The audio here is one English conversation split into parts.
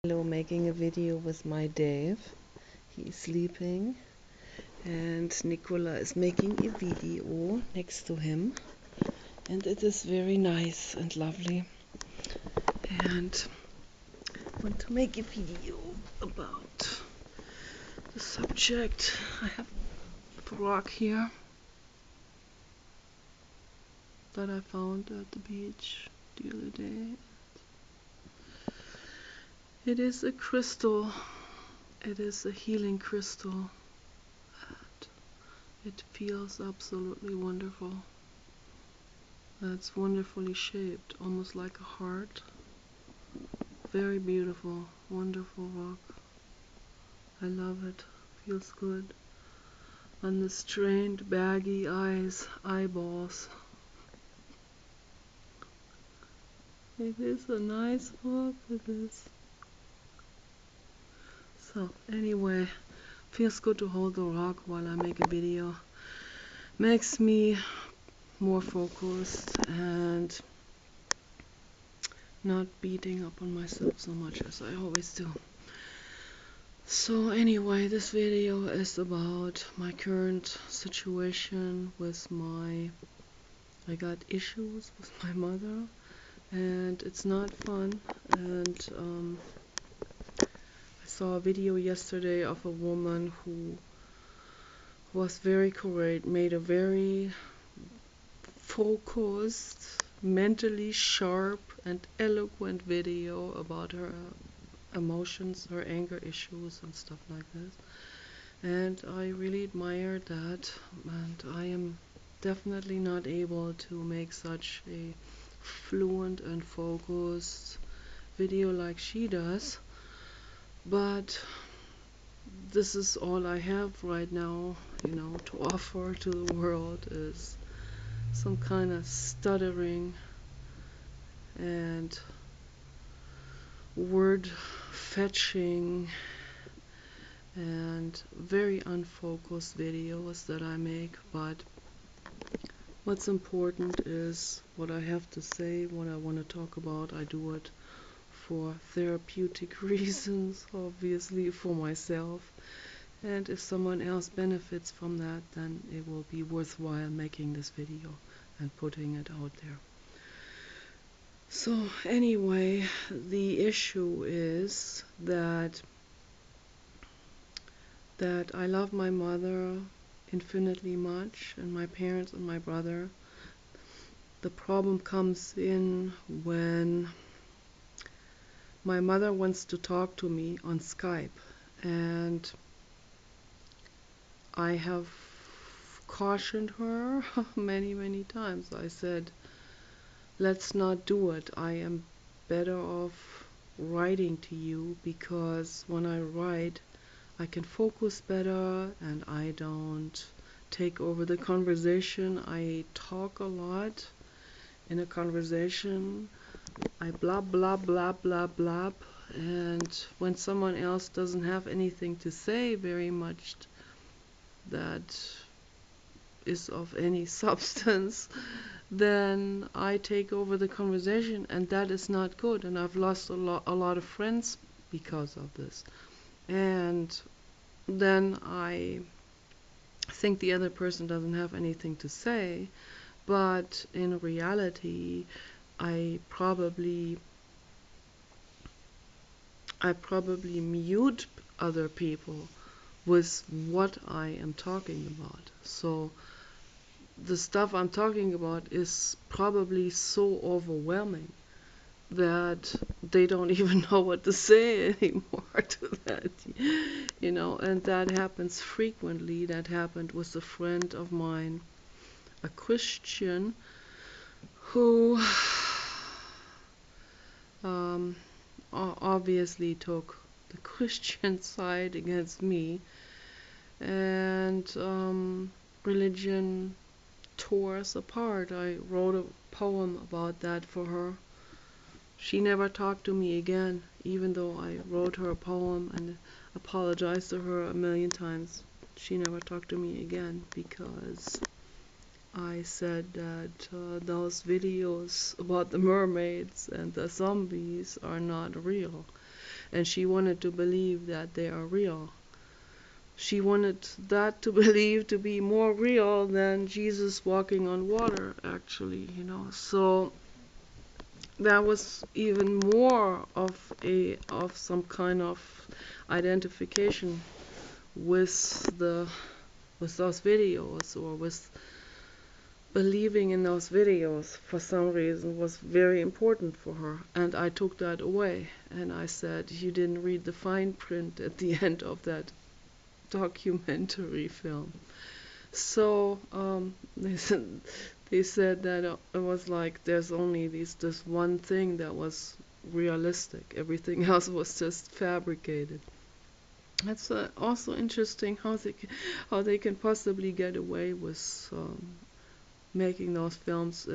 Hello, making a video with my Dave. He's sleeping and Nicola is making a video next to him, and it is very nice and lovely. And I want to make a video about the subject. I have a rock here that I found at the beach the other day. It is a crystal. It is a healing crystal. It feels absolutely wonderful. It's wonderfully shaped, almost like a heart. Very beautiful, wonderful rock. I love it. Feels good. On the strained, baggy eyeballs. It is a nice rock, it is. So, anyway, feels good to hold the rock while I make a video. Makes me more focused and not beating up on myself so much as I always do. So anyway, this video is about my current situation with I got issues with my mother, and it's not fun. And I saw a video yesterday of a woman who was very correct, made a very focused, mentally sharp and eloquent video about her emotions, her anger issues and stuff like this. And I really admired that, and I am definitely not able to make such a fluent and focused video like she does, but this is all I have right now, to offer to the world, is some kind of stuttering and word fetching and very unfocused videos that I make. But what's important is what I have to say, what I want to talk about. I do it for therapeutic reasons, obviously for myself, and if someone else benefits from that, then it will be worthwhile making this video and putting it out there. So anyway, the issue is that I love my mother infinitely much, and my parents and my brother. The problem comes in when my mother wants to talk to me on Skype, and I have cautioned her many times. I said, let's not do it. I am better off writing to you, because when I write I can focus better and I don't take over the conversation. I talk a lot in a conversation. I blab, and when someone else doesn't have anything to say very much that is of any substance, then I take over the conversation, and that is not good, and I've lost a lot of friends because of this. And then I think the other person doesn't have anything to say, but in reality I probably mute other people with what I am talking about. So the stuff I'm talking about is probably so overwhelming that they don't even know what to say anymore to that, and that happens frequently. That happened with a friend of mine, a Christian, who obviously took the Christian side against me, and religion tore us apart. I wrote a poem about that for her. She never talked to me again, even though I wrote her a poem and apologized to her a million times. She never talked to me again because I said that those videos about the mermaids and the zombies are not real. and she wanted to believe that they are real. She wanted that to believe to be more real than Jesus walking on water, actually, So that was even more of some kind of identification with those videos, or with believing in those videos for some reason was very important for her. And I took that away, and I said, you didn't read the fine print at the end of that documentary film. So they said that it was like there's only this one thing that was realistic. Everything else was just fabricated. That's also interesting how they can possibly get away with making those films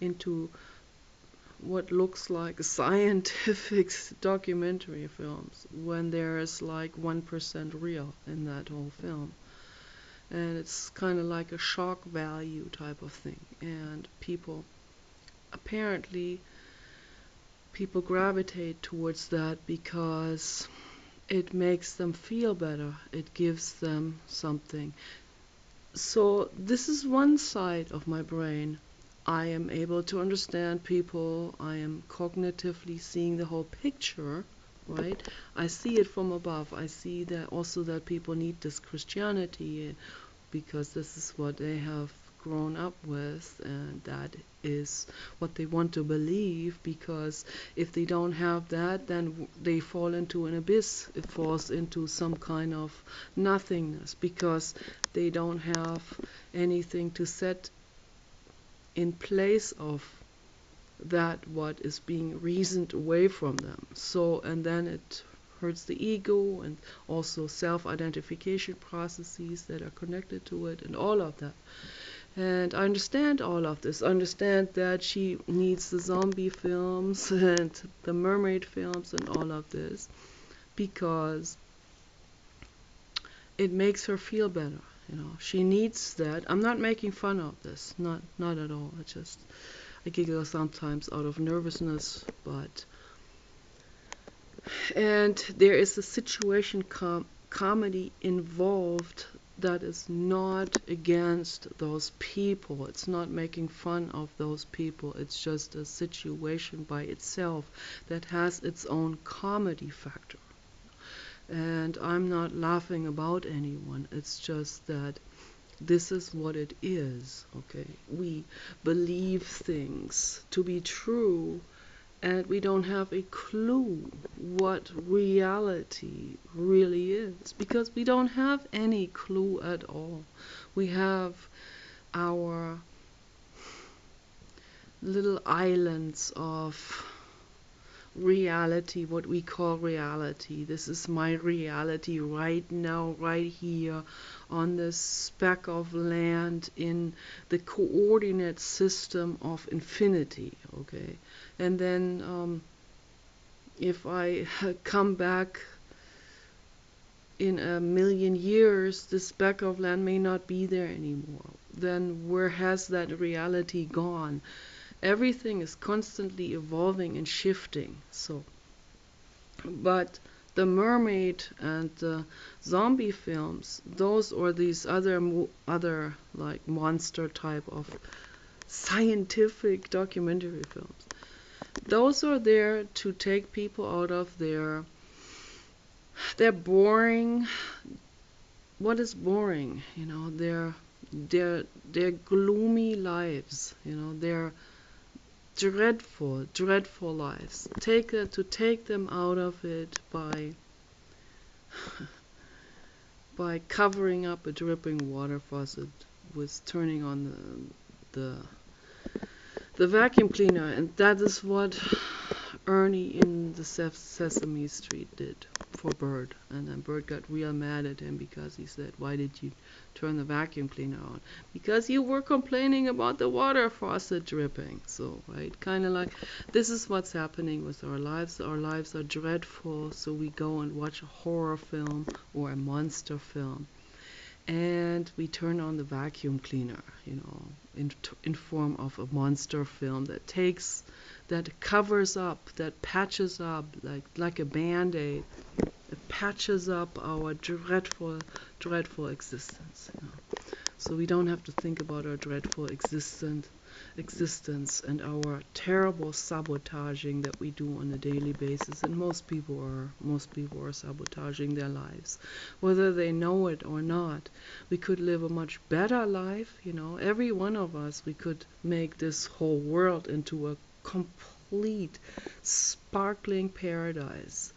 into what looks like scientific documentary films when there is like 1% real in that whole film. And it's kind of like a shock value type of thing. And apparently, people gravitate towards that because it makes them feel better. It gives them something. So this is one side of my brain. I am able to understand people. I am cognitively seeing the whole picture, right? I see it from above. I see that also that people need this Christianity because this is what they have grown up with, and that is what they want to believe, because if they don't have that, then they fall into an abyss. It falls into some kind of nothingness because they don't have anything to set in place of that what is being reasoned away from them. So, and then it hurts the ego, and also self-identification processes that are connected to it, and all of that. And I understand all of this. I understand that she needs the zombie films and the mermaid films and all of this because it makes her feel better. She needs that. I'm not making fun of this, not at all. I giggle sometimes out of nervousness, and there is a situation comedy involved that is not against those people. It's not making fun of those people. It's just a situation by itself that has its own comedy factor. And I'm not laughing about anyone. It's just that this is what it is, okay? We believe things to be true, and we don't have a clue what reality really is, because we don't have any clue at all. We have our little islands of reality, what we call reality. This is my reality right now, right here, on this speck of land in the coordinate system of infinity, okay? And then if I come back in a million years, this speck of land may not be there anymore. Then where has that reality gone? Everything is constantly evolving and shifting. But the mermaid and the zombie films, those or these other like monster type of scientific documentary films, those are there to take people out of their boring. What is boring? Their gloomy lives. Their dreadful lives. To take them out of it by covering up a dripping water faucet with turning on the vacuum cleaner. And that is what Ernie in the Sesame Street did for Bert. And then Bert got real mad at him because he said, "Why did you turn the vacuum cleaner on?" "Because you were complaining about the water faucet dripping." So, right, kind of like this is what's happening with our lives. Our lives are dreadful, so we go and watch a horror film or a monster film, and we turn on the vacuum cleaner, in form of a monster film that takes that covers up, that patches up like a band-aid. It patches up our dreadful, dreadful existence. So we don't have to think about our dreadful existence and our terrible sabotaging that we do on a daily basis. And most people are sabotaging their lives, whether they know it or not. We could live a much better life, every one of us. We could make this whole world into a complete sparkling paradise.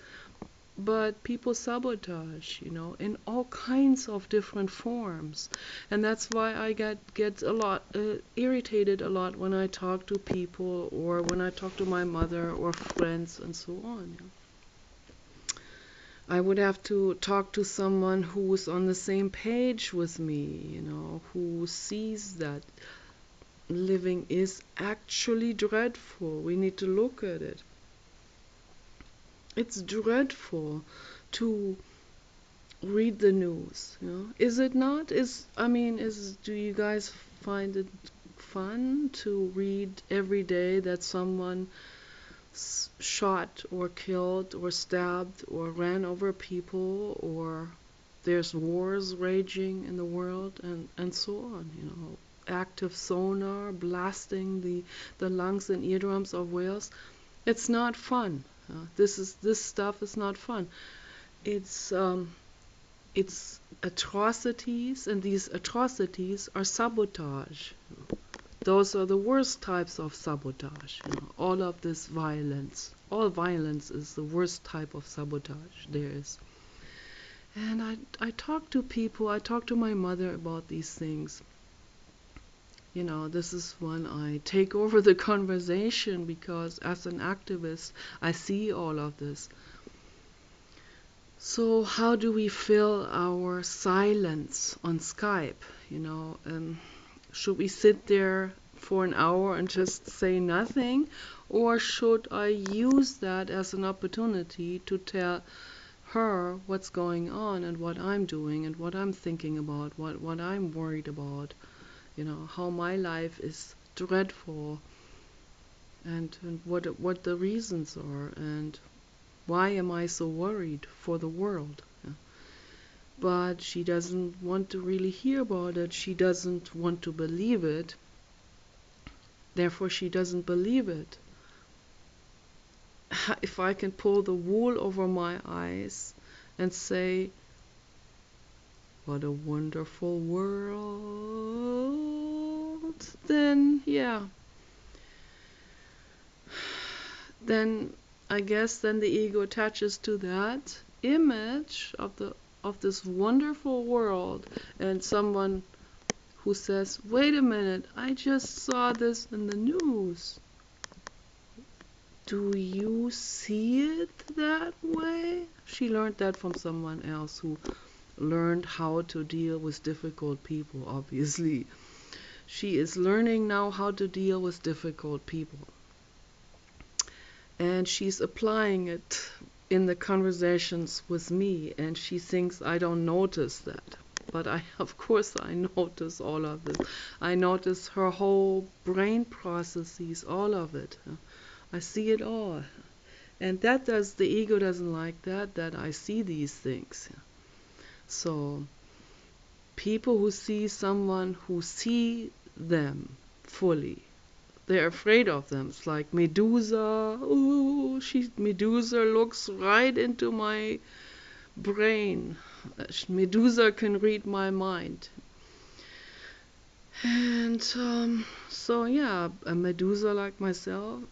But people sabotage, in all kinds of different forms. And that's why I get a lot irritated a lot when I talk to people, or when I talk to my mother or friends and so on. I would have to talk to someone who's on the same page with me, who sees that living is actually dreadful. We need to look at it. It's dreadful to read the news, Is it not? Do you guys find it fun to read every day that someone shot or killed or stabbed or ran over people, or there's wars raging in the world, and so on, Active sonar blasting the lungs and eardrums of whales? It's not fun. This stuff is not fun. It's atrocities, and these atrocities are sabotage. Those are the worst types of sabotage. All of this violence. All violence is the worst type of sabotage there is. And I talk to people, I talk to my mother about these things. This is when I take over the conversation, because as an activist, I see all of this. So how do we fill our silence on Skype? Should we sit there for an hour and just say nothing? Or should I use that as an opportunity to tell her what's going on and what I'm doing and what I'm thinking about, what I'm worried about? How my life is dreadful, and what the reasons are, and why am I so worried for the world? But she doesn't want to really hear about it. She doesn't want to believe it. Therefore, she doesn't believe it. If I can pull the wool over my eyes and say, what a wonderful world, then yeah. Then I guess then the ego attaches to that image of this wonderful world, and someone who says, wait a minute, I just saw this in the news. Do you see it that way? She learned that from someone else who learned how to deal with difficult people, obviously. She is learning now how to deal with difficult people. And she's applying it in the conversations with me, and she thinks I don't notice that. But of course I notice all of this. I notice her whole brain processes, all of it. I see it all. And the ego doesn't like that I see these things. So people who see someone who see them fully, they're afraid of them. It's like Medusa. Ooh, Medusa looks right into my brain. Medusa can read my mind. And so yeah, a Medusa like myself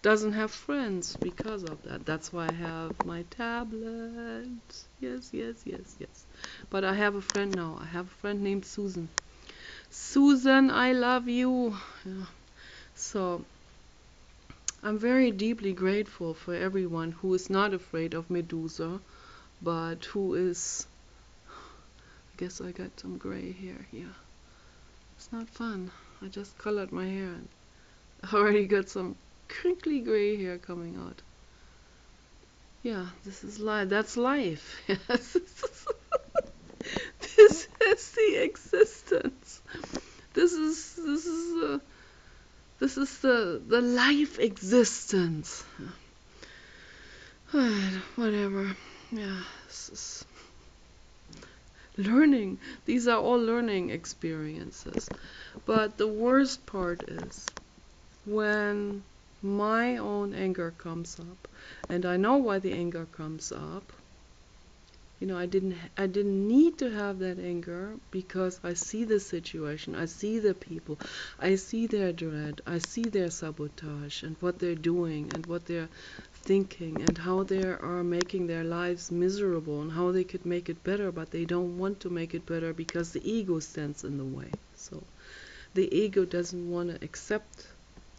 doesn't have friends because of that. That's why I have my tablet. Yes. But I have a friend now. I have a friend named Susan. Susan, I love you. Yeah. So I'm very deeply grateful for everyone who is not afraid of Medusa, but who is... I guess I got some gray hair here. It's not fun. I just colored my hair and I already got some crinkly gray hair coming out. Yeah, this is life. That's life. Yes. This is the existence. This is This is the life existence. Whatever. Yeah, this is learning. These are all learning experiences. But the worst part is when my own anger comes up, and I know why the anger comes up. You know, I didn't need to have that anger because I see the situation, I see the people, I see their dread, I see their sabotage and what they're doing and what they're thinking and how they are making their lives miserable and how they could make it better, but they don't want to make it better because the ego stands in the way. So the ego doesn't want to accept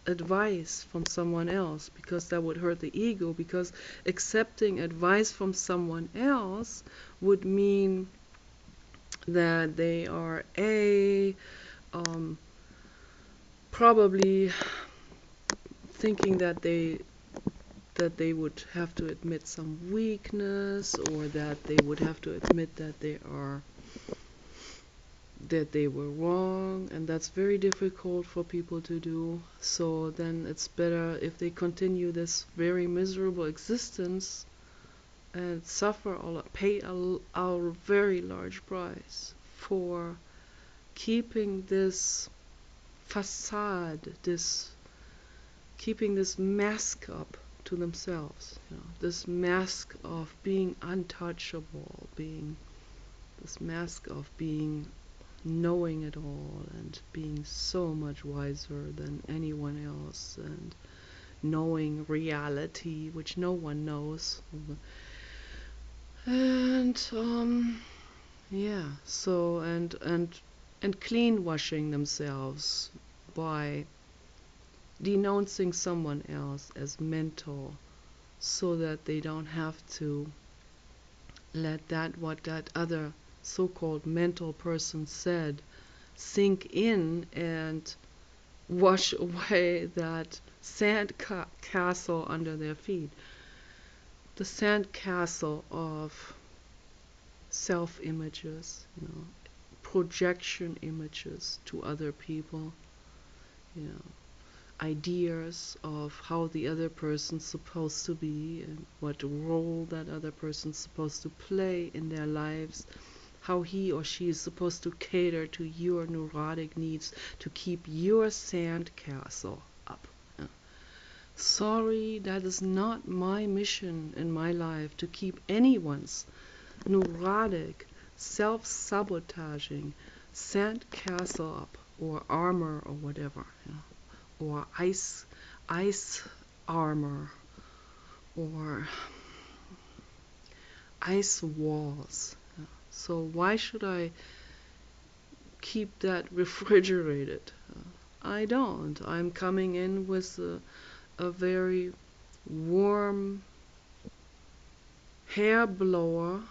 advice from someone else because that would hurt the ego, because accepting advice from someone else would mean that they are probably thinking that they would have to admit some weakness, or that they would have to admit that they were wrong, and that's very difficult for people to do. So then it's better if they continue this very miserable existence and suffer or pay a very large price for keeping this facade, this keeping this mask up to themselves, this mask of being untouchable, being this mask of being knowing it all and being so much wiser than anyone else and knowing reality which no one knows. And yeah, so and clean washing themselves by denouncing someone else as mental, so that they don't have to let what that other so-called mental person said sink in and wash away that sand castle under their feet. The sand castle of self-images, projection images to other people, you know, ideas of how the other person's supposed to be and what role that other person's supposed to play in their lives, how he or she is supposed to cater to your neurotic needs to keep your sand castle up. Sorry, that is not my mission in my life, to keep anyone's neurotic, self-sabotaging sand castle up, or armor, or whatever, or ice armor, or ice walls. So why should I keep that refrigerated? I don't. I'm coming in with a very warm hair blower,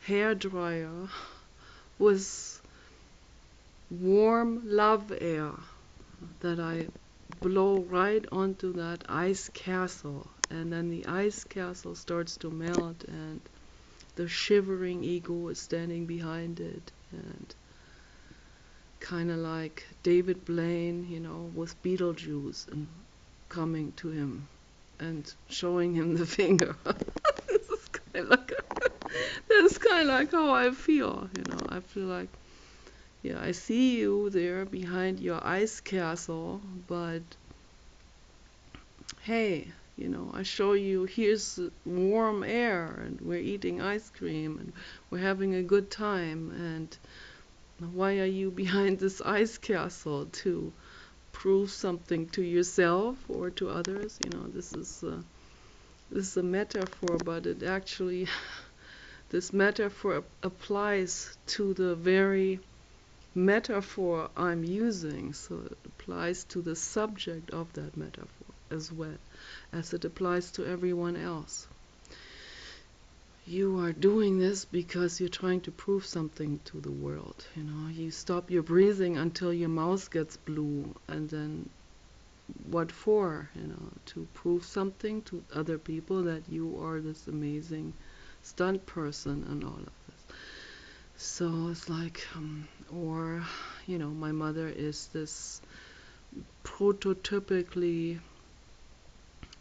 hair dryer, with warm love air that I blow right onto that ice castle, and then the ice castle starts to melt, and the shivering ego is standing behind it, and kind of like David Blaine, with Beetlejuice, and coming to him and showing him the finger. This is kind of like that's kind of like how I feel. I feel like, yeah, I see you there behind your ice castle, but hey, I show you, here's warm air, and we're eating ice cream, and we're having a good time, and why are you behind this ice castle? To prove something to yourself or to others? This is a metaphor, but it actually, this metaphor applies to the very metaphor I'm using, so it applies to the subject of that metaphor as well as it applies to everyone else. You are doing this because you're trying to prove something to the world. You stop your breathing until your mouth gets blue, and then what for? To prove something to other people that you are this amazing stunt person and all of this. So it's like, or my mother is this prototypically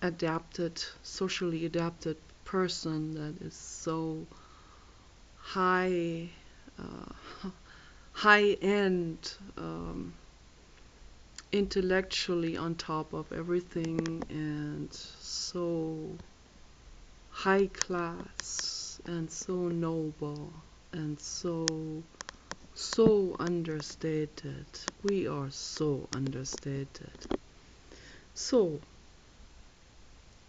adapted, socially adapted person that is so high, high end, intellectually on top of everything, and so high class, and so noble, and so understated. We are so understated. So,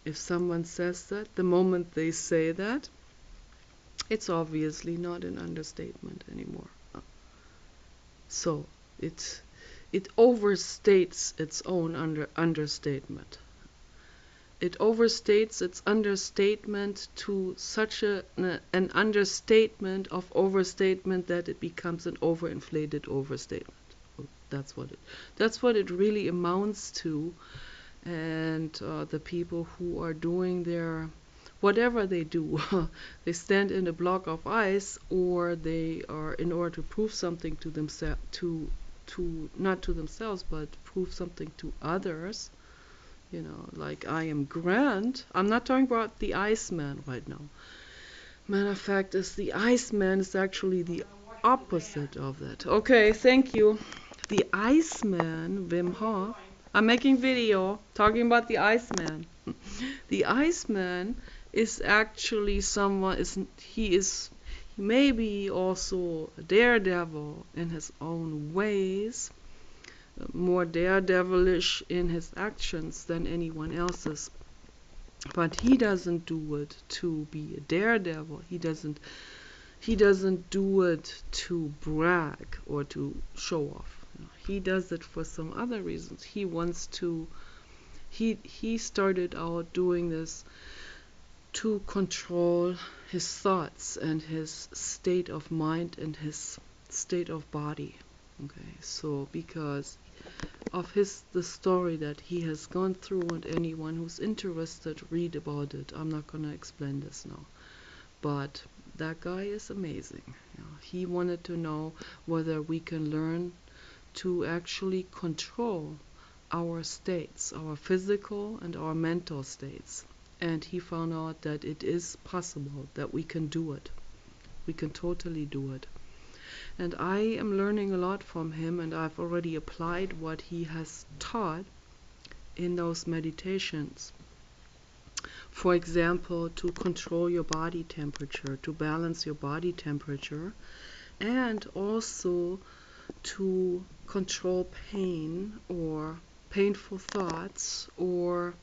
if someone says that, the moment they say that, it's obviously not an understatement anymore. So, it overstates its own understatement. It overstates its understatement to such an understatement of overstatement that it becomes an overinflated overstatement. That's what it really amounts to. And the people who are doing their whatever they do, they stand in a block of ice, or they are, in order to prove something to themselves, to not to themselves, but prove something to others. You know, like, I am grand. I'm not talking about the Iceman right now. Matter of fact, is the Iceman is actually the opposite of that. Okay, thank you. The Iceman, Wim Hof. I'm making video talking about the Iceman. The Iceman is actually someone, he may be also a daredevil in his own ways, more daredevilish in his actions than anyone else's. But he doesn't do it to be a daredevil. He doesn't do it to brag or to show off. He does it for some other reasons. He wants to he started out doing this to control his thoughts and his state of mind and his state of body. Okay, so because of the story that he has gone through, and anyone who's interested, read about it. I'm not gonna explain this now, but that guy is amazing. You know, he wanted to know whether we can learn to actually control our states, our physical and our mental states. And he found out that it is possible, that we can do it. We can totally do it. And I am learning a lot from him, and I've already applied what he has taught in those meditations. For example, to control your body temperature, to balance your body temperature, and also to control pain or painful thoughts or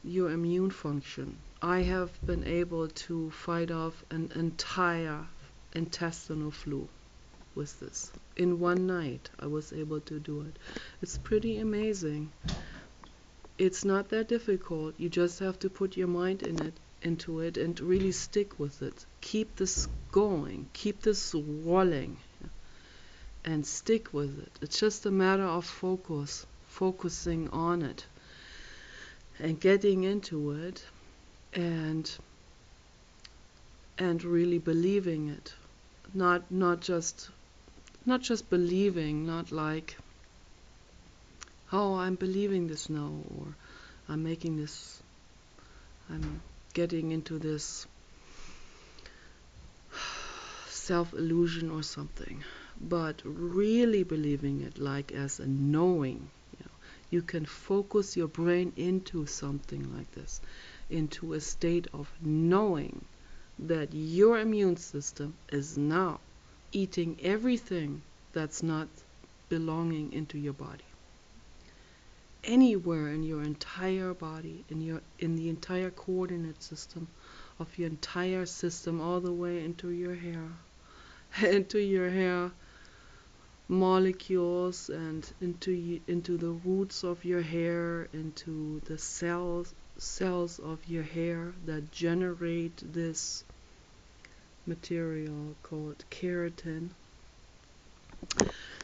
your immune function. I have been able to fight off an entire intestinal flu with this. In one night, I was able to do it. It's pretty amazing. It's not that difficult. You just have to put your mind into it, and really stick with it. Keep this going. Keep this rolling. And stick with it. It's just a matter of focusing on it, and getting into it, and really believing it. Not just believing, not like, oh, I'm believing this now, or I'm getting into this self-illusion or something, but really believing it, like as a knowing. You can focus your brain into something like this, into a state of knowing that your immune system is now eating everything that's not belonging into your body. Anywhere in your entire body, in the entire coordinate system of your entire system, all the way into your hair, into your hair molecules, and into the roots of your hair, into the cells of your hair that generate this material called keratin.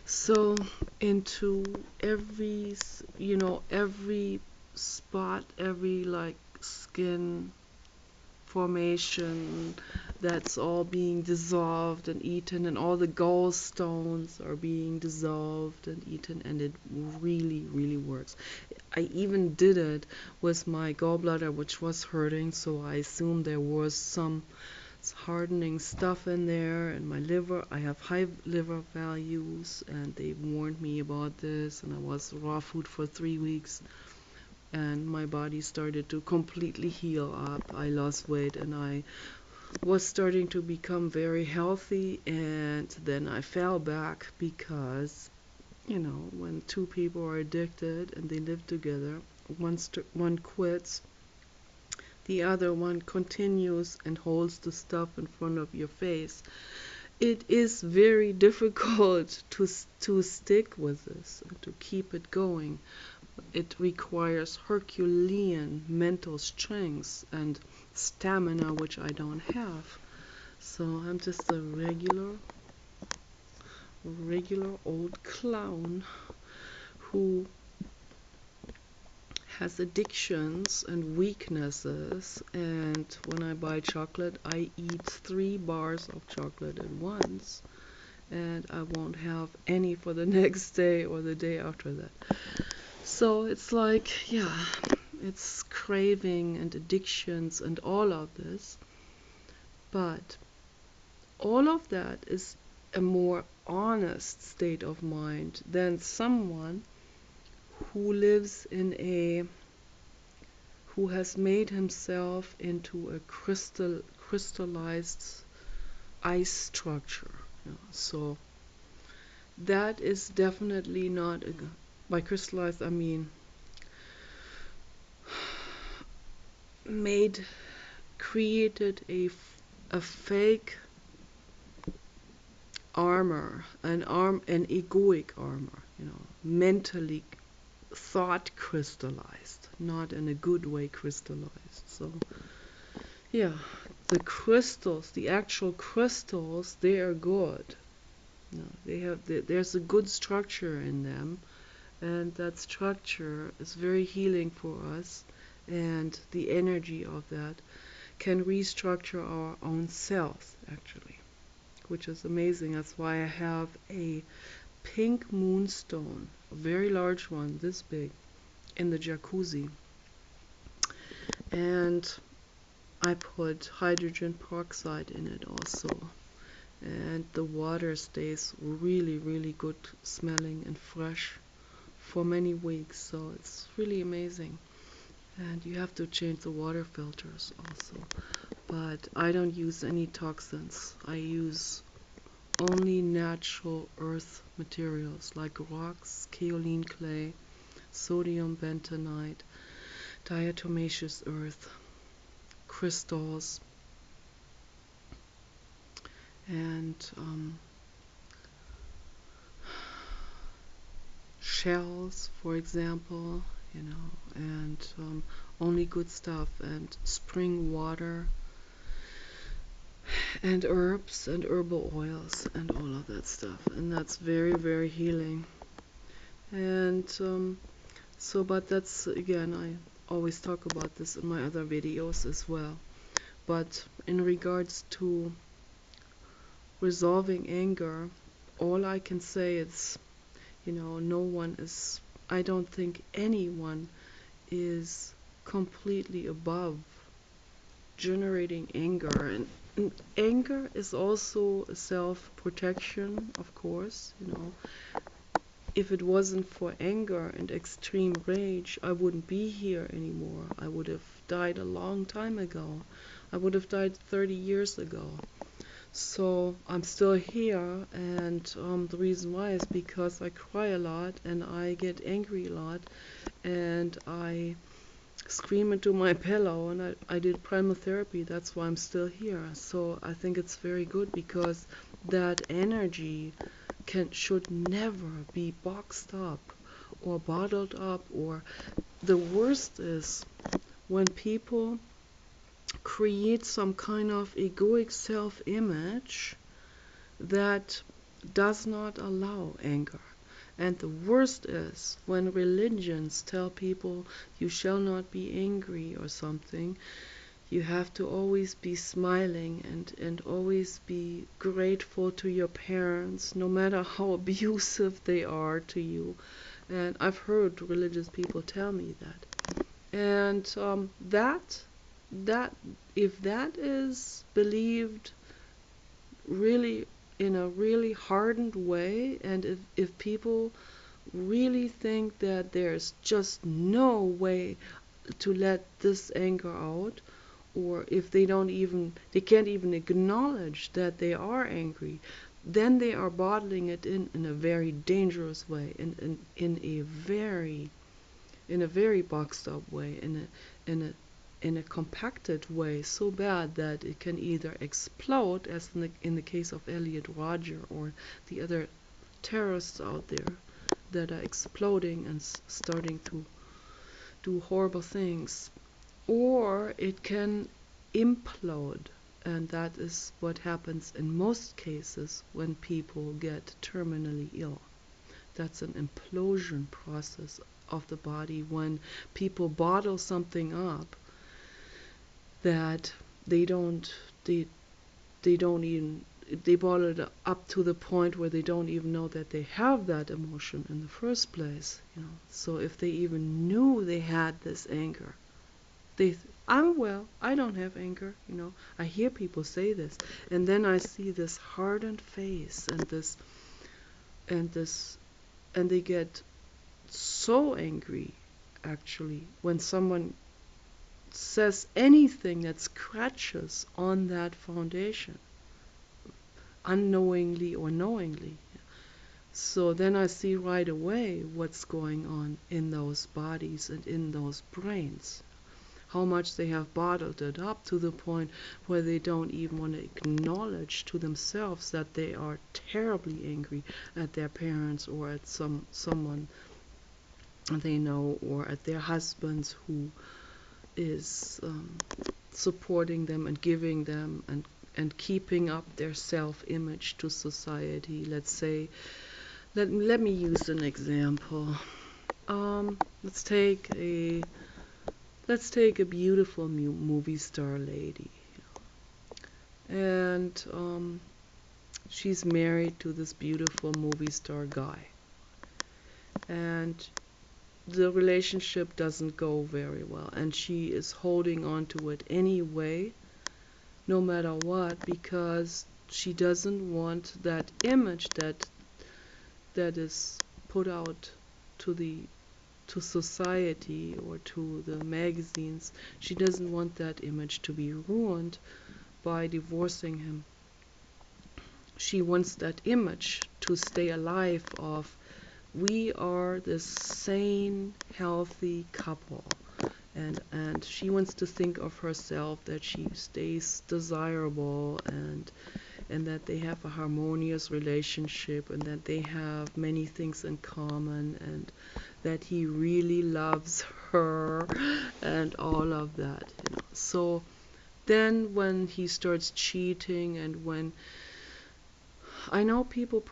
So into every every spot, every like skin formation that's all being dissolved and eaten, and all the gallstones are being dissolved and eaten, and it really, really works. I even did it with my gallbladder, which was hurting, so I assumed there was some hardening stuff in there, and my liver, I have high liver values, and they warned me about this, and I was raw food for 3 weeks, and my body started to completely heal up. I lost weight, and I was starting to become very healthy, and then I fell back because, when two people are addicted and they live together, one quits, the other one continues and holds the stuff in front of your face. It is very difficult to stick with this and to keep it going. It requires Herculean mental strength and stamina, which I don't have. So I'm just a regular old clown who has addictions and weaknesses, and when I buy chocolate, I eat 3 bars of chocolate at once, and I won't have any for the next day or the day after that. So it's like, yeah, it's craving and addictions and all of this, but all of that is a more honest state of mind than someone who lives in who has made himself into a crystallized ice structure. So that is definitely not by crystallized I mean made created a fake armor, an egoic armor, mentally thought crystallized, not in a good way crystallized. So yeah, the crystals, the actual crystals, they are good. There's a good structure in them, and that structure is very healing for us, and the energy of that can restructure our own cells, actually, which is amazing. That's why I have a pink moonstone, a very large one, this big, in the jacuzzi. And I put hydrogen peroxide in it also. And the water stays really, really good smelling and fresh for many weeks. So it's really amazing. And you have to change the water filters also. But I don't use any toxins. I use only natural earth materials like rocks, kaolin clay, sodium bentonite, diatomaceous earth, crystals, and shells, for example, and only good stuff, and spring water, and herbs and herbal oils and all of that stuff, and that's very, very healing. And but that's, again, I always talk about this in my other videos as well. But in regards to resolving anger, all I can say is, no one is, I don't think anyone is completely above generating anger. And anger is also a self-protection, of course. If it wasn't for anger and extreme rage, I wouldn't be here anymore. I would have died a long time ago. I would have died 30 years ago. So I'm still here, and the reason why is because I cry a lot, and I get angry a lot, and I scream into my pillow, and I did primotherapy. That's why I'm still here. So I think it's very good, because that energy should never be boxed up or bottled up. Or the worst is when people create some kind of egoic self-image that does not allow anger. And the worst is when religions tell people you shall not be angry or something. you have to always be smiling and always be grateful to your parents, no matter how abusive they are to you. And I've heard religious people tell me that. And that if that is believed really in a really hardened way, and if people really think that there's just no way to let this anger out, or if they can't even acknowledge that they are angry, then they are bottling it in a very dangerous way, in a very boxed up way, in a compacted way, so bad that it can either explode, as in the case of Elliot Rodger or the other terrorists out there that are exploding and starting to do horrible things, or it can implode. And that is what happens in most cases when people get terminally ill. That's an implosion process of the body when people bottle something up that they don't they they don't even they bottle it up to the point where they don't even know that they have that emotion in the first place. So if they even knew they had this anger, I'm well, I don't have anger. I hear people say this, and then I see this hardened face and this and they get so angry, actually, when someone says anything that scratches on that foundation, unknowingly or knowingly. So then I see right away what's going on in those bodies and in those brains. How much they have bottled it up to the point where they don't even want to acknowledge to themselves that they are terribly angry at their parents, or at someone they know, or at their husbands who is supporting them and giving them and keeping up their self-image to society. Let's say, let me use an example. Let's take a beautiful movie star lady, and she's married to this beautiful movie star guy, and the relationship doesn't go very well, and she is holding on to it anyway, no matter what, because she doesn't want that image that is put out to the to society or to the magazines. She doesn't want that image to be ruined by divorcing him. She wants that image to stay alive of, we are this sane, healthy couple. And she wants to think of herself that she stays desirable, and that they have a harmonious relationship, and that they have many things in common, and that he really loves her, and all of that. So then when he starts cheating, and when I know people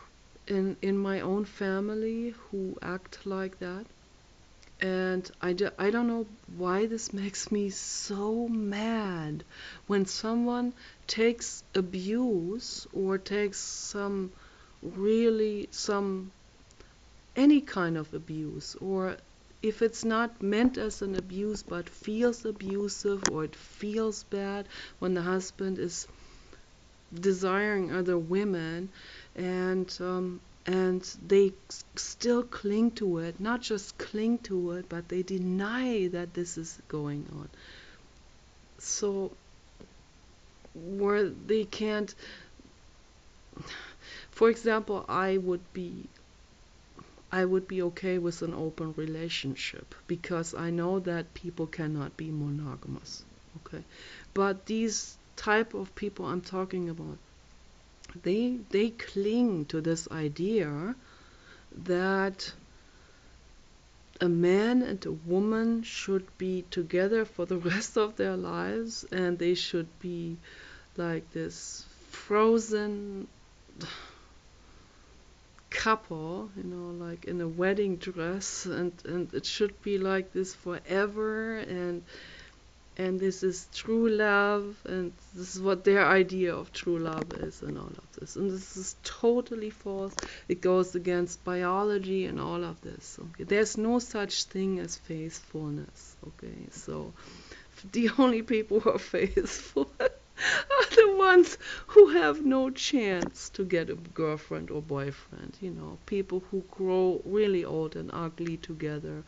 in my own family who act like that, and I don't know why this makes me so mad when someone takes abuse, or takes some any kind of abuse, or if it's not meant as an abuse but feels abusive, or it feels bad when the husband is desiring other women, and they still cling to it, not just cling to it, but they deny that this is going on. So where they can't, for example, I would be okay with an open relationship, because I know that people cannot be monogamous. Okay, but these type of people I'm talking about, they cling to this idea that a man and a woman should be together for the rest of their lives, and they should be like this frozen couple, like in a wedding dress, and it should be like this forever. and this is true love, and this is what their idea of true love is, and all of this. And this is totally false. It goes against biology and all of this. Okay, there's no such thing as faithfulness. Okay, so the only people who are faithful are the ones who have no chance to get a girlfriend or boyfriend. People who grow really old and ugly together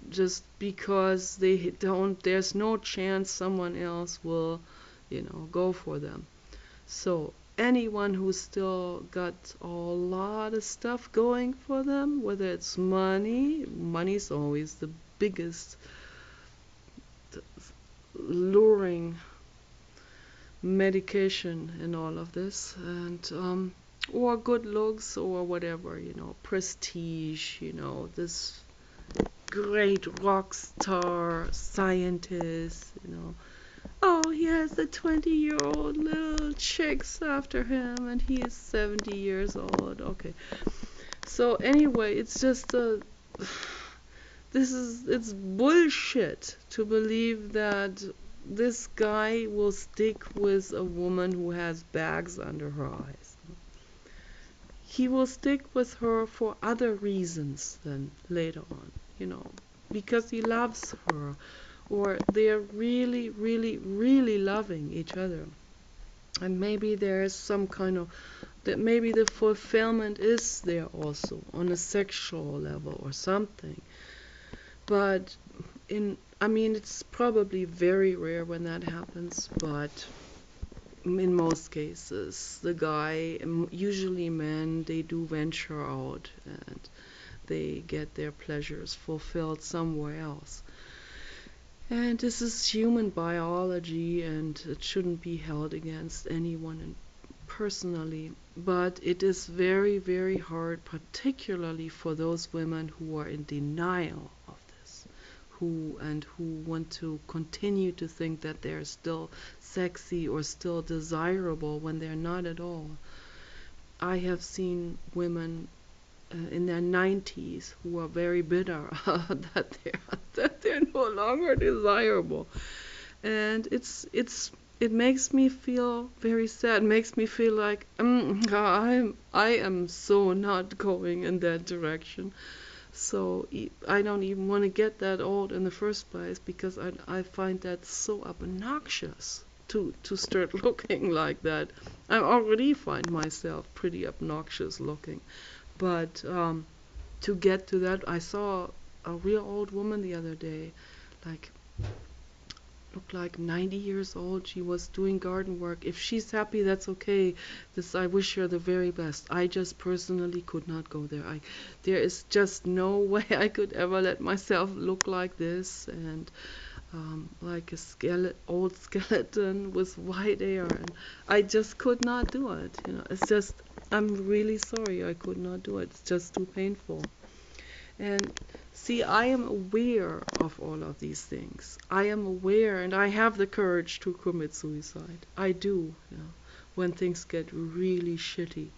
just because they don't, there's no chance someone else will, go for them. So anyone who's still got a lot of stuff going for them, whether it's money's always the biggest luring medication in all of this, and or good looks or whatever, prestige, this great rock star scientist, oh, he has a 20-year-old little chicks after him and he is 70 years old. Okay, so anyway, it's just it's bullshit to believe that this guy will stick with a woman who has bags under her eyes. He will stick with her for other reasons then later on, because he loves her, or they're really, really, really loving each other. And maybe there is some kind of, that maybe the fulfillment is there also on a sexual level or something. But it's probably very rare when that happens, but in most cases, the guy, usually men, they do venture out and they get their pleasures fulfilled somewhere else. And this is human biology, and it shouldn't be held against anyone personally. But it is very, very hard, particularly for those women who are in denial of this, who want to continue to think that they're still sexy or still desirable when they're not at all. I have seen women in their 90s who are very bitter that they're no longer desirable, and it makes me feel very sad. It makes me feel like I am so not going in that direction. So I don't even want to get that old in the first place, because I find that so obnoxious to start looking like that. I already find myself pretty obnoxious looking. But to get to that, I saw a real old woman the other day, like, looked like 90 years old. She was doing garden work. If she's happy, that's okay. I wish her the very best. I just personally could not go there. There is just no way I could ever let myself look like this, and like a old skeleton with white hair, and I just could not do it. It's just, I'm really sorry I could not do it. It's just too painful. And see, I am aware of all of these things. I am aware, and I have the courage to commit suicide. I do, when things get really shitty.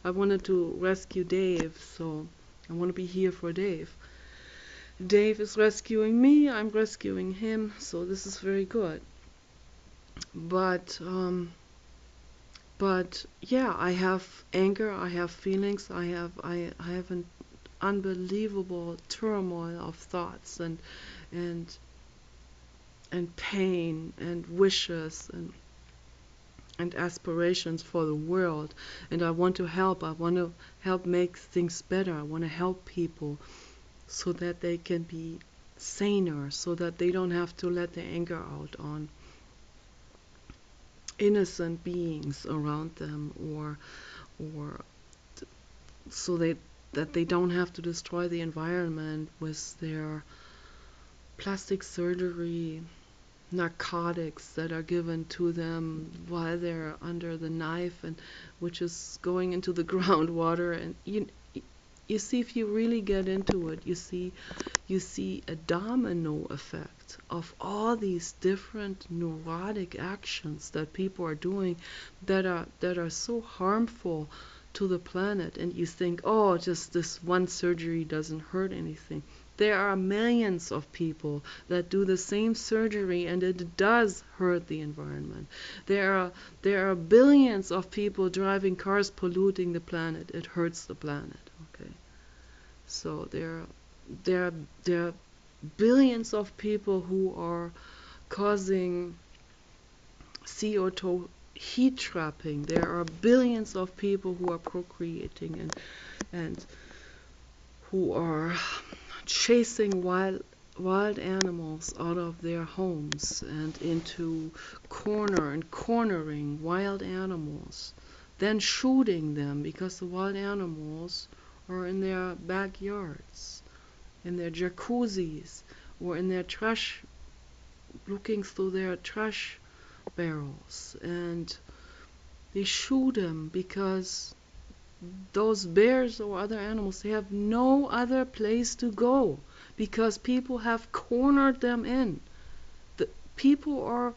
I wanted to rescue Dave, so I want to be here for Dave. Dave is rescuing me, I'm rescuing him, so this is very good. But yeah, I have anger, I have feelings, I have an unbelievable turmoil of thoughts and pain and wishes and aspirations for the world. And I want to help. I want to help make things better. I want to help people so that they can be saner, so that they don't have to let their anger out on innocent beings around them, or so that they don't have to destroy the environment with their plastic surgery narcotics that are given to them while they're under the knife, and which is going into the groundwater. And you see, if you really get into it, you see a domino effect of all these different neurotic actions that people are doing that are so harmful to the planet. And you think, oh, just this one surgery doesn't hurt anything. There are millions of people that do the same surgery, and it does hurt the environment. There are billions of people driving cars polluting the planet. It hurts the planet. Okay. So there are billions of people who are causing CO2 heat trapping. There are billions of people who are procreating and who are chasing wild animals out of their homes and into cornering wild animals, then shooting them because the wild animals are in their backyards, in their jacuzzis, or in their trash, looking through their trash barrels, and they shoot them because those bears or other animals, they have no other place to go because people have cornered them in. The people are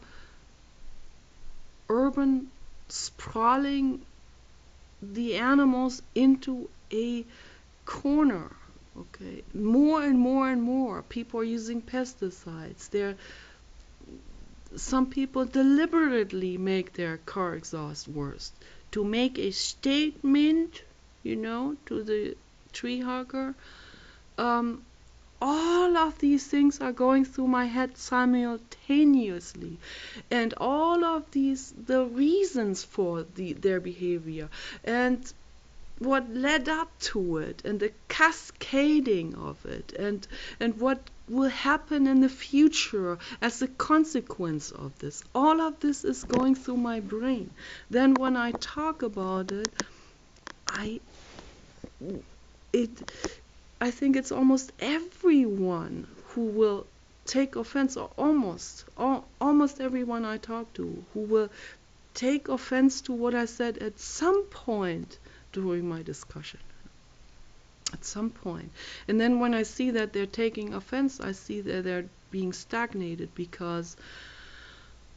urban sprawling the animals into a corner. Okay, more and more and more people are using pesticides. Some people deliberately make their car exhaust worse to make a statement, to the tree hugger. All of these things are going through my head simultaneously, and all of these, the reasons for their behavior, and what led up to it, and the cascading of it, and what will happen in the future as a consequence of this. All of this is going through my brain. Then when I talk about it, I think it's almost everyone who will take offense, or almost everyone I talk to who will take offense to what I said at some point during my discussion. At some point. And then when I see that they're taking offense, I see that they're being stagnated because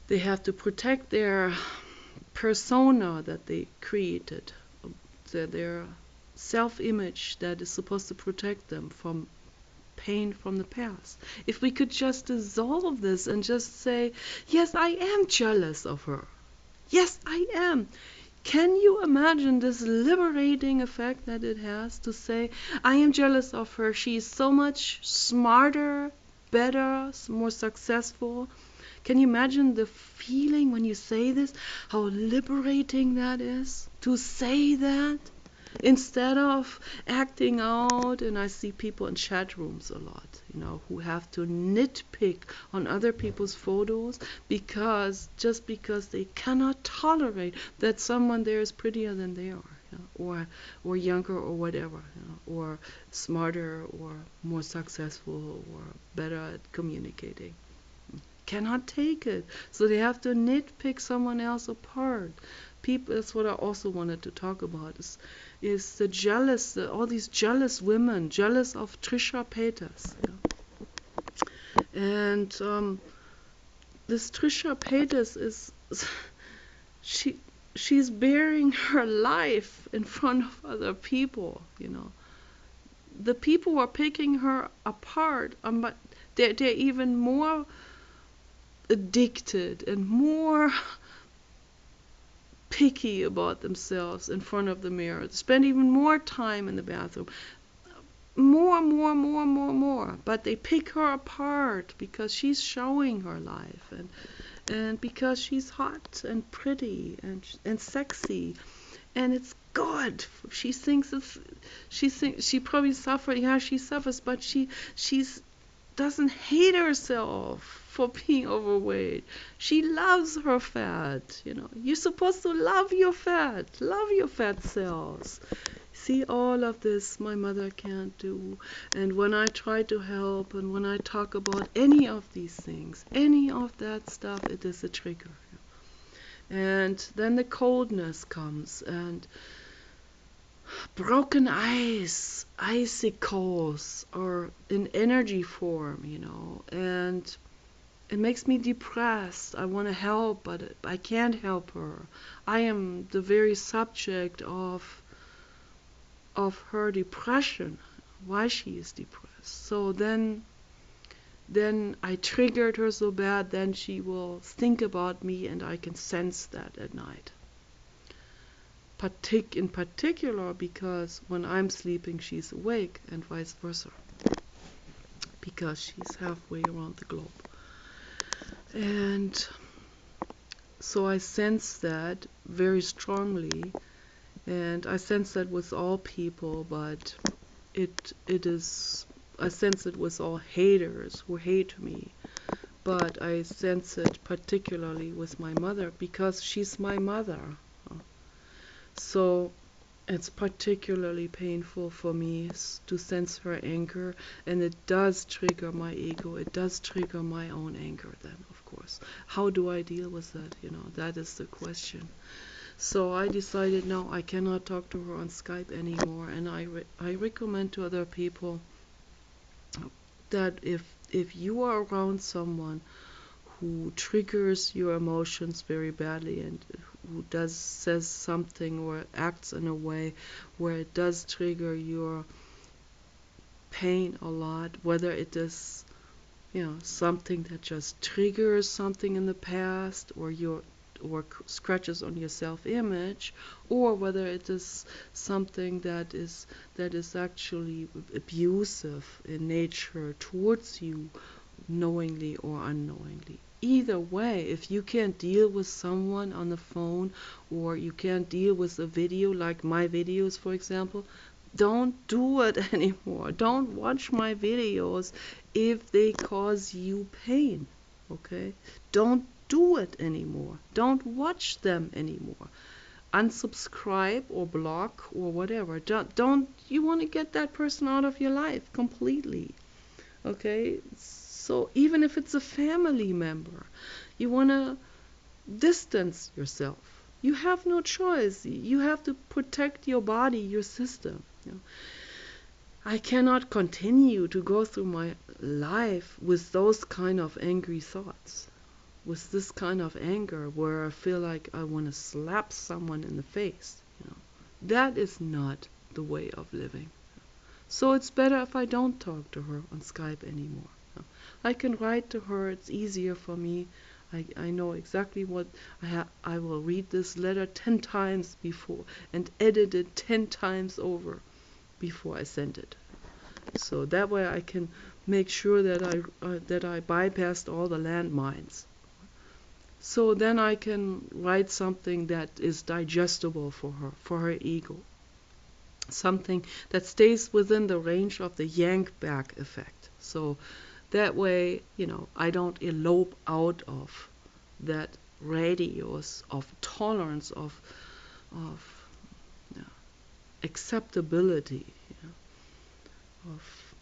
they have to protect their persona that they created, their self-image that is supposed to protect them from pain from the past. If we could just dissolve this and just say, yes, I am jealous of her. Yes, I am. Can you imagine this liberating effect that it has to say, I am jealous of her. She is so much smarter, better, more successful. Can you imagine the feeling when you say this? How liberating that is to say that instead of acting out. And I see people in chat rooms a lot, who have to nitpick on other people's photos just because they cannot tolerate that someone there is prettier than they are, or younger, or whatever, or smarter, or more successful, or better at communicating. Cannot take it, so they have to nitpick someone else apart. People, that's what I also wanted to talk about, is the jealous, all these jealous women, jealous of Trisha Paytas. And this Trisha Paytas she's bearing her life in front of other people. The people who are picking her apart, but they're even more addicted and more picky about themselves in front of the mirror. Spend even more time in the bathroom. More. But they pick her apart because she's showing her life, and because she's hot and pretty and sexy, and it's good. She probably suffered. Yeah, she suffers, but she doesn't hate herself for being overweight. She loves her fat. You're supposed to love your fat cells. See, all of this my mother can't do. And when I try to help, and when I talk about any of these things, any of that stuff, it is a trigger. And then the coldness comes, and broken ice, icicles are in energy form, and it makes me depressed. I want to help, but I can't help her. I am the very subject of her depression. why she is depressed. So then I triggered her so bad, then she will think about me, and I can sense that at night. In particular, because when I'm sleeping, she's awake, and vice versa, because she's halfway around the globe. And so I sense that very strongly, and I sense that with all people, but it is, I sense it with all haters who hate me, but I sense it particularly with my mother because she's my mother. So it's particularly painful for me to sense her anger, and it does trigger my ego. It does trigger my own anger then, of course. How do I deal with that? That is the question. So I decided, no, I cannot talk to her on Skype anymore, and I recommend to other people that if you are around someone who triggers your emotions very badly, and who says something or acts in a way where it does trigger your pain a lot, whether it is something that just triggers something in the past, or scratches on your self-image, or whether it is something that is actually abusive in nature towards you, knowingly or unknowingly. Either way, if you can't deal with someone on the phone, or you can't deal with a video like my videos, for example, don't do it anymore. Don't watch my videos if they cause you pain. Okay? Don't do it anymore. Don't watch them anymore. Unsubscribe or block or whatever. Don't you want to get that person out of your life completely. Okay? So even if it's a family member, you want to distance yourself. You have no choice. You have to protect your body, your system. I cannot continue to go through my life with those kind of angry thoughts, with this kind of anger where I feel like I want to slap someone in the face. That is not the way of living. So it's better if I don't talk to her on Skype anymore. I can write to her. It's easier for me. I know exactly what I will read this letter 10 times before and edit it 10 times over before I send it. So that way I can make sure that I bypassed all the landmines. So then I can write something that is digestible for her ego. Something that stays within the range of the yank back effect. So that way, I don't elope out of that radius of tolerance, of acceptability, of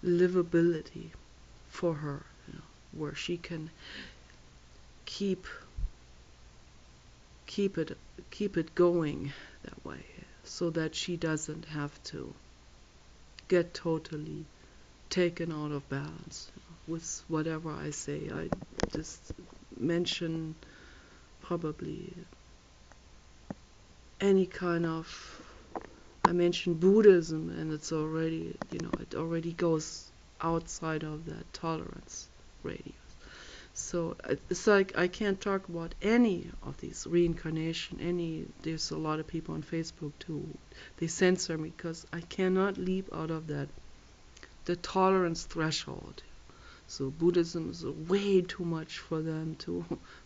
livability for her, where she can keep it going that way, so that she doesn't have to get totally taken out of balance with whatever I say. I just mention probably any kind of, I mention Buddhism, and it's already, it already goes outside of that tolerance radius. So it's like I can't talk about any of these reincarnation. There's a lot of people on Facebook too. They censor me because I cannot leap out of the tolerance threshold. So Buddhism is way too much for them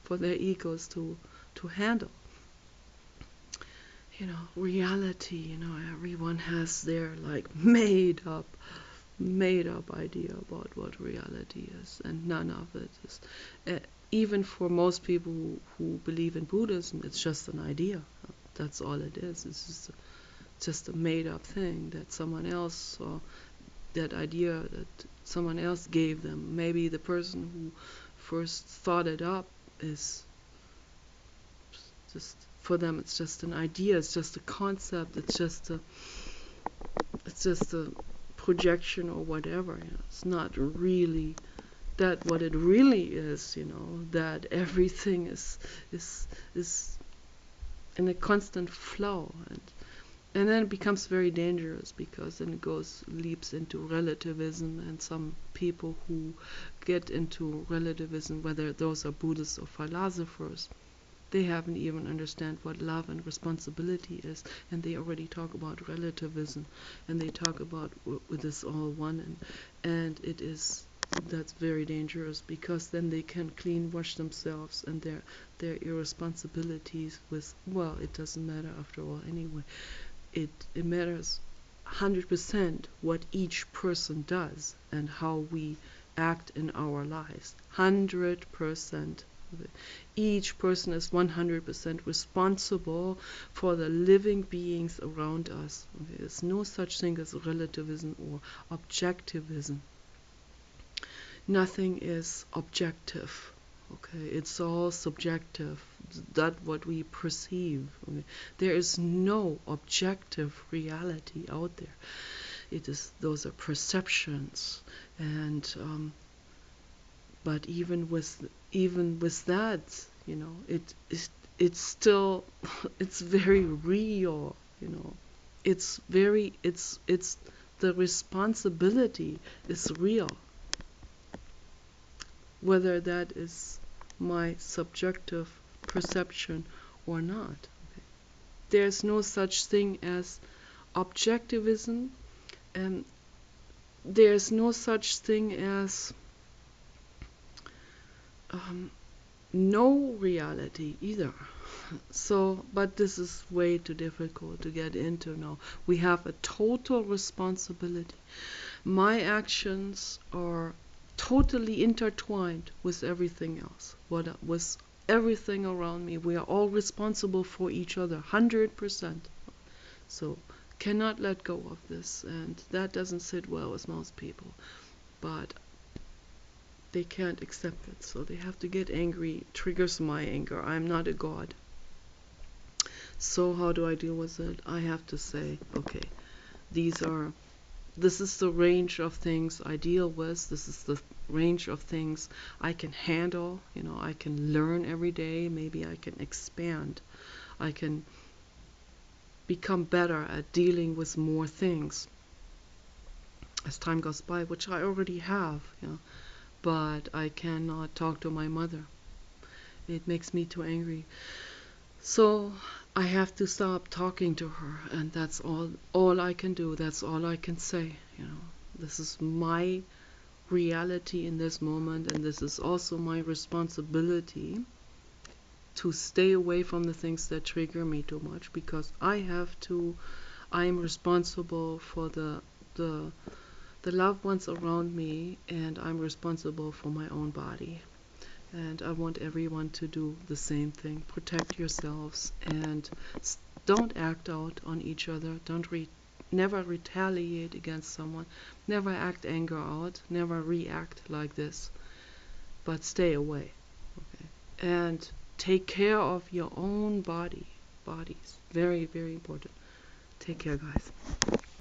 for their egos to handle. Reality. Everyone has their made up idea about what reality is, and none of it is. Even for most people who believe in Buddhism, it's just an idea. That's all it is. It's just a made up thing that someone else, or that idea that someone else gave them. Maybe the person who first thought it up is just, for them it's just an idea, it's just a concept, it's just a projection or whatever. It's not really that what it really is, that everything is in a constant flow, And then it becomes very dangerous, because then it leaps into relativism, and some people who get into relativism, whether those are Buddhists or philosophers, they haven't even understand what love and responsibility is, and they already talk about relativism, and they talk about with this all one, and that's very dangerous, because then they can clean wash themselves and their irresponsibilities with, well, it doesn't matter after all anyway. It matters 100% what each person does and how we act in our lives. 100%. Each person is 100% responsible for the living beings around us. There's no such thing as relativism or objectivism. Nothing is objective. Okay, it's all subjective. That's what we perceive. Okay? There is no objective reality out there. Those are perceptions, and but even with that, it's still it's very real. It's the responsibility is real, whether that is my subjective perception or not. Okay. There's no such thing as objectivism, and there's no such thing as no reality either. So, but this is way too difficult to get into now. We have a total responsibility. My actions are totally intertwined with everything else. With everything around me. We are all responsible for each other, 100%. So, cannot let go of this, and that doesn't sit well with most people. But they can't accept it, so they have to get angry. It triggers my anger. I'm not a god. So how do I deal with it? I have to say, okay, this is the range of things I deal with. This is the range of things I can handle. I can learn every day. Maybe I can expand. I can become better at dealing with more things as time goes by, which I already have. But I cannot talk to my mother. It makes me too angry. So I have to stop talking to her, and that's all I can do. That's all I can say. This is my reality in this moment, and this is also my responsibility to stay away from the things that trigger me too much, because I am responsible for the loved ones around me, and I'm responsible for my own body. And I want everyone to do the same thing. Protect yourselves, and don't act out on each other. Never retaliate against someone. Never act anger out. Never react like this. But stay away. Okay? And take care of your own bodies. Very, very important. Take care, guys.